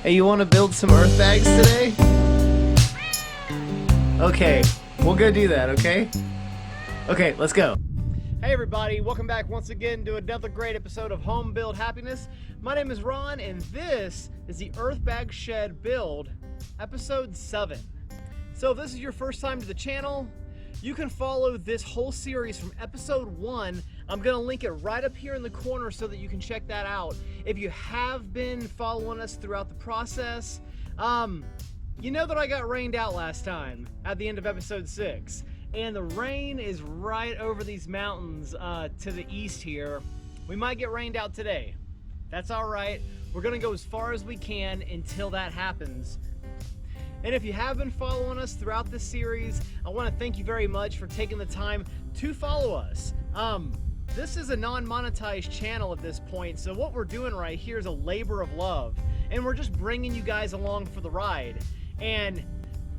Hey, you want to build some earth bags today? Okay, we'll go do that, okay? Okay, let's go. Hey everybody, welcome back once again to another great episode of Home Build Happiness. My name is Ron, and this is the Earth Bag Shed Build, episode 7. So if this is your first time to the channel, you can follow this whole series from episode 1. I'm gonna link it right up here in the corner so that you can check that out. If you have been following us throughout the process, you know that I got rained out last time at the end of episode 6. And the rain is right over these mountains to the east here. We might get rained out today. That's all right. We're gonna go as far as we can until that happens. And if you have been following us throughout this series, I want to thank you very much for taking the time to follow us. This is a non-monetized channel at this point, so what we're doing right here is a labor of love. And we're just bringing you guys along for the ride. And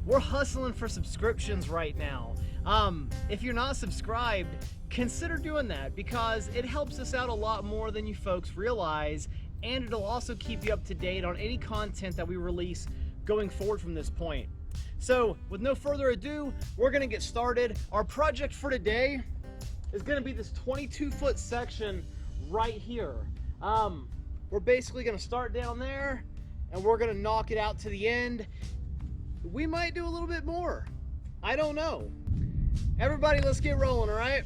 we're hustling for subscriptions right now. If you're not subscribed, consider doing that because it helps us out a lot more than you folks realize, and it'll also keep you up to date on any content that we release going forward from this point. So with no further ado, we're gonna get started. Our project for today is gonna be this 22-foot section right here. We're basically gonna start down there and we're gonna knock it out to the end. We might do a little bit more. I don't know. Everybody, let's get rolling, all right?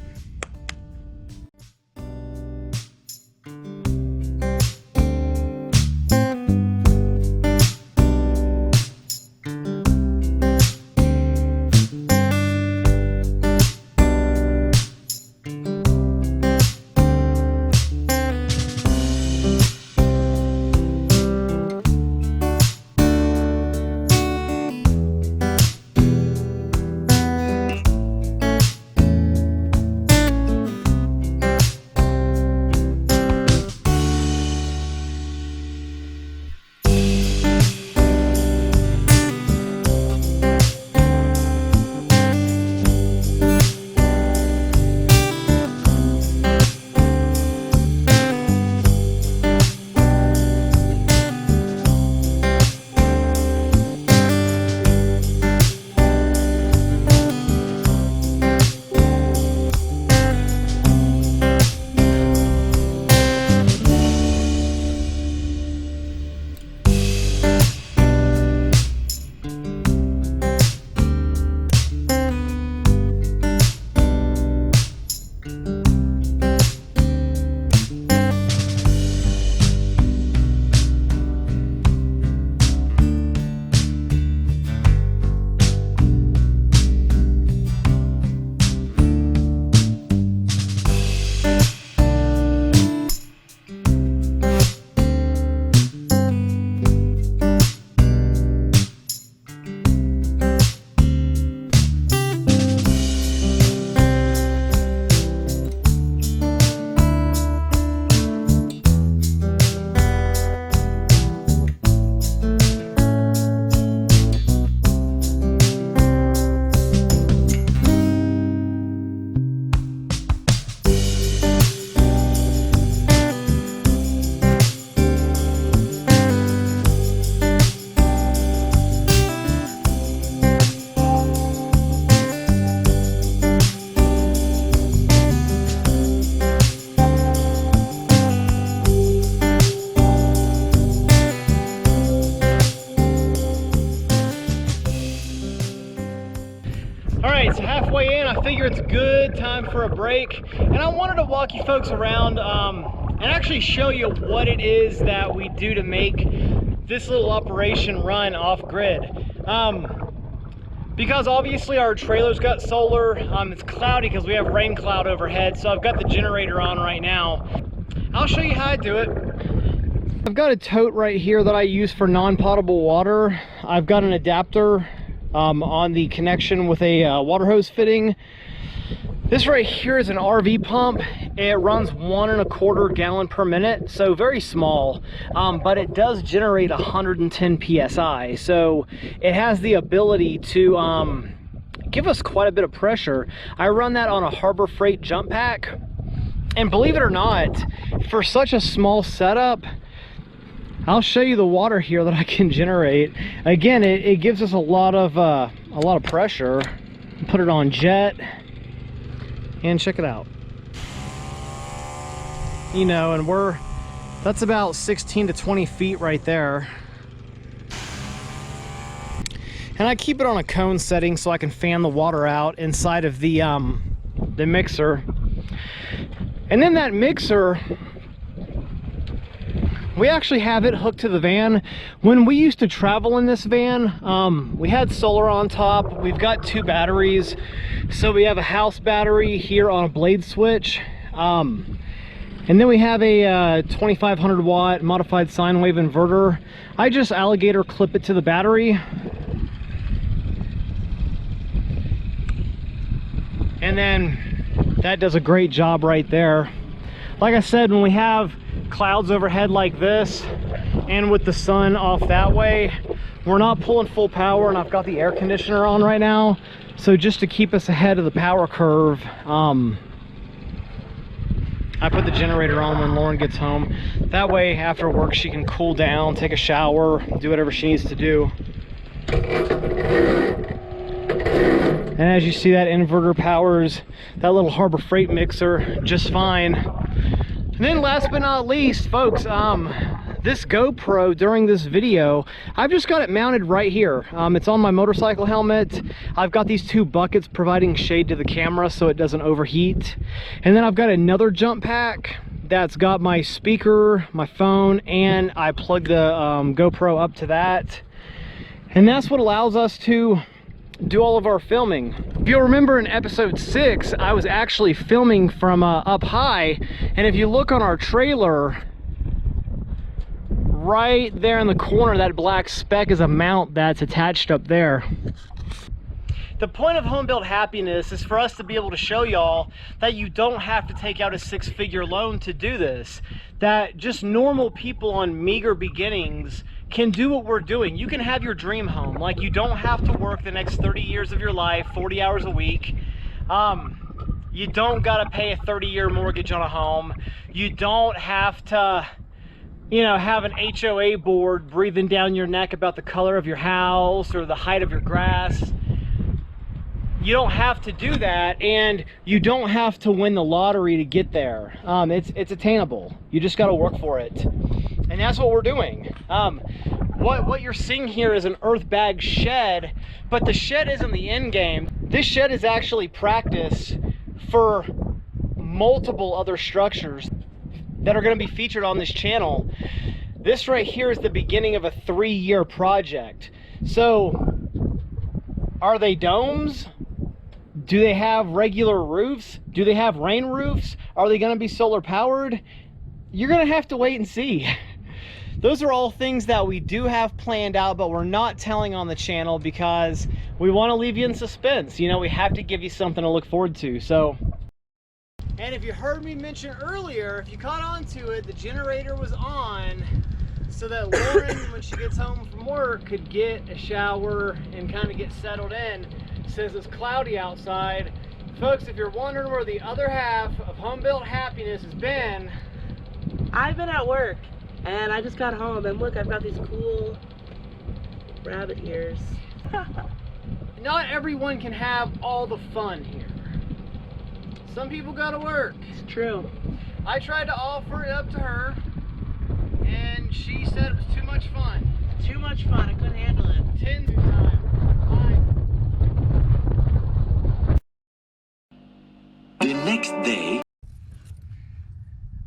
So halfway in, I figure it's a good time for a break, and I wanted to walk you folks around and actually show you what it is that we do to make this little operation run off grid. Because obviously our trailer's got solar, it's cloudy because we have rain cloud overhead, so I've got the generator on right now. I'll show you how I do it. I've got a tote right here that I use for non-potable water. I've got an adapter on the connection with a water hose fitting. This right here is an RV pump. It runs 1.25 gallon per minute, so very small, but it does generate 110 psi, so it has the ability to give us quite a bit of pressure. I run that on a Harbor Freight jump pack, and believe it or not, for such a small setup, I'll show you the water here that I can generate. Again, it gives us a lot of pressure. Put it on jet, and check it out. You know, and that's about 16 to 20 feet right there. And I keep it on a cone setting so I can fan the water out inside of the mixer. And then that mixer, we actually have it hooked to the van. When we used to travel in this van, we had solar on top. We've got 2 batteries. So we have a house battery here on a blade switch. And then we have a 2500 watt modified sine wave inverter. I just alligator clip it to the battery. And then that does a great job right there. Like I said, when we have clouds overhead like this and with the sun off that way, we're not pulling full power, and I've got the air conditioner on right now. So just to keep us ahead of the power curve, I put the generator on when Lauren gets home. That way after work she can cool down, take a shower, do whatever she needs to do. And as you see, that inverter powers that little Harbor Freight mixer just fine. And then last but not least, folks, this GoPro during this video, I've just got it mounted right here. It's on my motorcycle helmet. I've got these 2 buckets providing shade to the camera so it doesn't overheat. And then I've got another jump pack that's got my speaker, my phone, and I plug the GoPro up to that. And that's what allows us to do all of our filming. If you'll remember in episode 6, I was actually filming from up high, and if you look on our trailer, right there in the corner, that black speck is a mount that's attached up there. The point of Home Built Happiness is for us to be able to show y'all that you don't have to take out a 6-figure loan to do this, that just normal people on meager beginnings can do what we're doing. You can have your dream home. Like, you don't have to work the next 30 years of your life, 40 hours a week. You don't gotta pay a 30-year mortgage on a home. You don't have to, you know, have an HOA board breathing down your neck about the color of your house or the height of your grass. You don't have to do that, and you don't have to win the lottery to get there. It's attainable. You just got to work for it, and that's what we're doing. What you're seeing here is an EARTHBAG shed, but the shed isn't the end game. This shed is actually practice for multiple other structures that are going to be featured on this channel. This right here is the beginning of a 3-year project. So, are they domes? Do they have regular roofs? Do they have rain roofs? Are they going to be solar powered? You're going to have to wait and see. Those are all things that we do have planned out, but we're not telling on the channel because we want to leave you in suspense. You know, we have to give you something to look forward to. So, and if you heard me mention earlier, if you caught on to it, the generator was on so that Lauren, when she gets home from work, could get a shower and kind of get settled in. Says it's cloudy outside. Folks, if you're wondering where the other half of Home Built Happiness has been, I've been at work and I just got home, and look, I've got these cool rabbit ears. Not everyone can have all the fun here. Some people gotta work. It's true. I tried to offer it up to her and she said it was too much fun. Too much fun, I couldn't handle it. 10 time. The next day.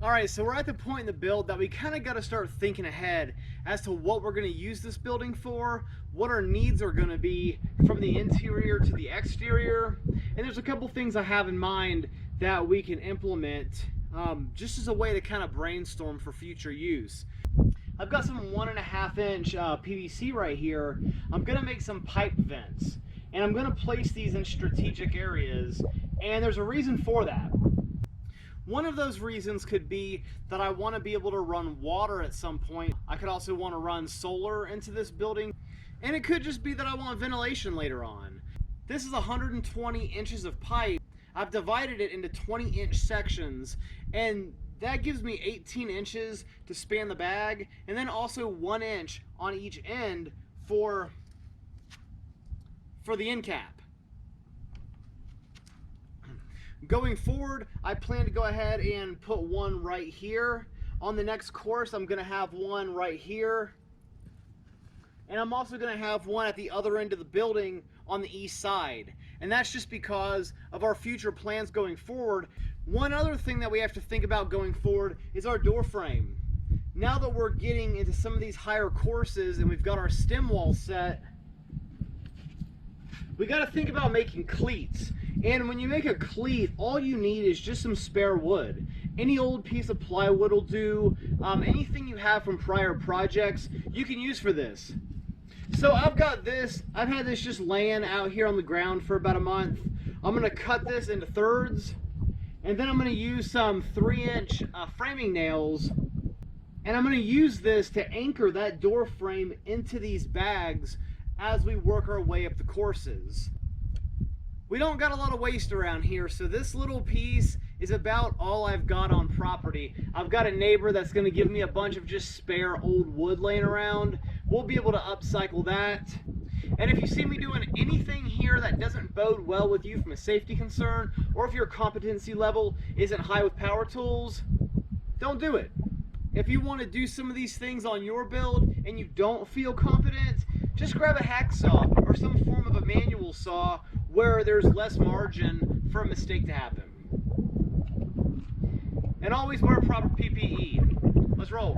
Alright, so we're at the point in the build that we kind of got to start thinking ahead as to what we're going to use this building for, what our needs are going to be from the interior to the exterior, and there's a couple things I have in mind that we can implement just as a way to kind of brainstorm for future use. I've got some 1.5 inch PVC right here. I'm going to make some pipe vents, and I'm going to place these in strategic areas, and there's a reason for that. One of those reasons could be that I want to be able to run water at some point. I could also want to run solar into this building, and it could just be that I want ventilation later on. This is 120 inches of pipe. I've divided it into 20-inch sections, and that gives me 18 inches to span the bag, and then also 1 inch on each end for the end cap. Going forward, I plan to go ahead and put one right here. On the next course, I'm gonna have one right here. And I'm also gonna have one at the other end of the building on the east side. And that's just because of our future plans going forward. One other thing that we have to think about going forward is our door frame. Now that we're getting into some of these higher courses and we've got our stem wall set, we got to think about making cleats. And when you make a cleat, all you need is just some spare wood. Any old piece of plywood will do. Anything you have from prior projects, you can use for this. So I've got this, I've had this just laying out here on the ground for about a month. I'm going to cut this into thirds, and then I'm going to use some 3-inch framing nails, and I'm going to use this to anchor that door frame into these bags as we work our way up the courses. We don't got a lot of waste around here, so this little piece is about all I've got on property. I've got a neighbor that's going to give me a bunch of just spare old wood laying around. We'll be able to upcycle that. And if you see me doing anything here that doesn't bode well with you from a safety concern, or if your competency level isn't high with power tools, don't do it. If you want to do some of these things on your build and you don't feel competent, just grab a hacksaw or some form of a manual saw where there's less margin for a mistake to happen. And always wear proper PPE. Let's roll.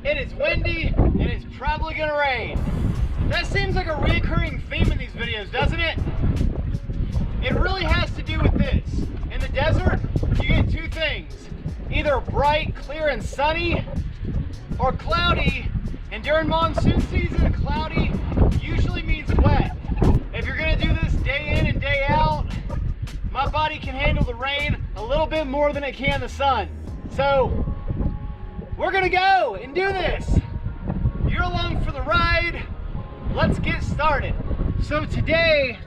It is windy and it's probably gonna rain. That seems like a recurring theme in these videos, doesn't it? It really has to do with this. In the desert, you get two things. Either bright, clear, and sunny, or cloudy. And during monsoon season, cloudy usually means wet. If you're gonna do this day in and day out, my body can handle the rain a little bit more than it can the sun. So, we're gonna go and do this. You're along for the ride. Let's get started. So today,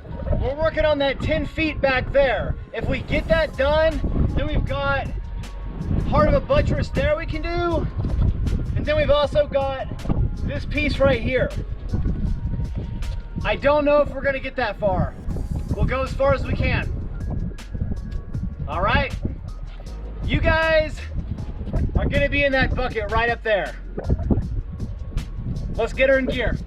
we're working on that 10 feet back there. If we get that done, then we've got part of a buttress there we can do. And then we've also got this piece right here. I don't know if we're gonna get that far. We'll go as far as we can. All right, you guys are gonna be in that bucket right up there. Let's get her in gear.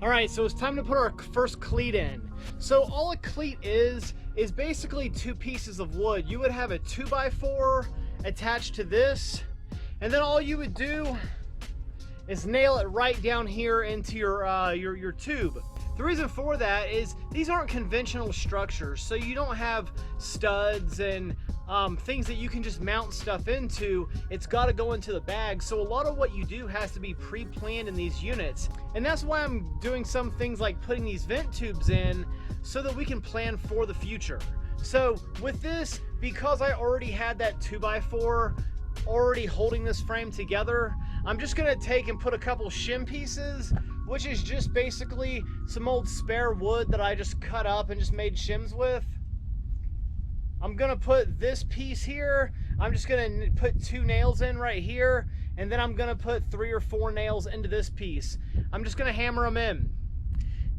All right, so it's time to put our first cleat in. So all a cleat is basically two pieces of wood. You would have a 2x4 attached to this, and then all you would do is nail it right down here into your tube. The reason for that is these aren't conventional structures, so you don't have studs and things that you can just mount stuff into. It's got to go into the bag, so a lot of what you do has to be pre-planned in these units, and that's why I'm doing some things like putting these vent tubes in so that we can plan for the future. So with this, because I already had that 2x4 already holding this frame together, I'm just gonna take and put a couple shim pieces, which is just basically some old spare wood that I just cut up and just made shims with. I'm gonna put this piece here. I'm just gonna put 2 nails in right here, and then I'm gonna put 3 or 4 nails into this piece. I'm just gonna hammer them in.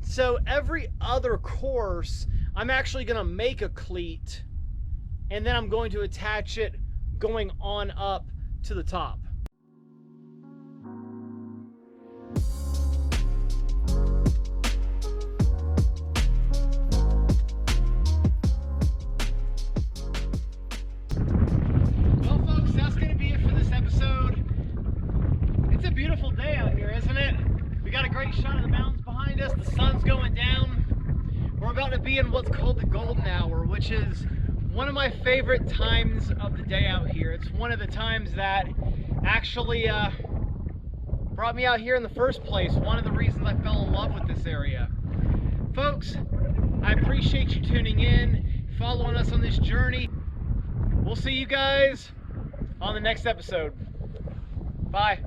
So every other course, I'm actually gonna make a cleat, and then I'm going to attach it going on up to the top. Well, folks, that's going to be it for this episode. It's a beautiful day out here, isn't it? We got a great shot of the mountains behind us. The sun's going down. We're about to be in what's called the golden hour, which is one of my favorite times of the day out here. It's one of the times that actually brought me out here in the first place. One of the reasons I fell in love with this area. Folks, I appreciate you tuning in, following us on this journey. We'll see you guys on the next episode. Bye.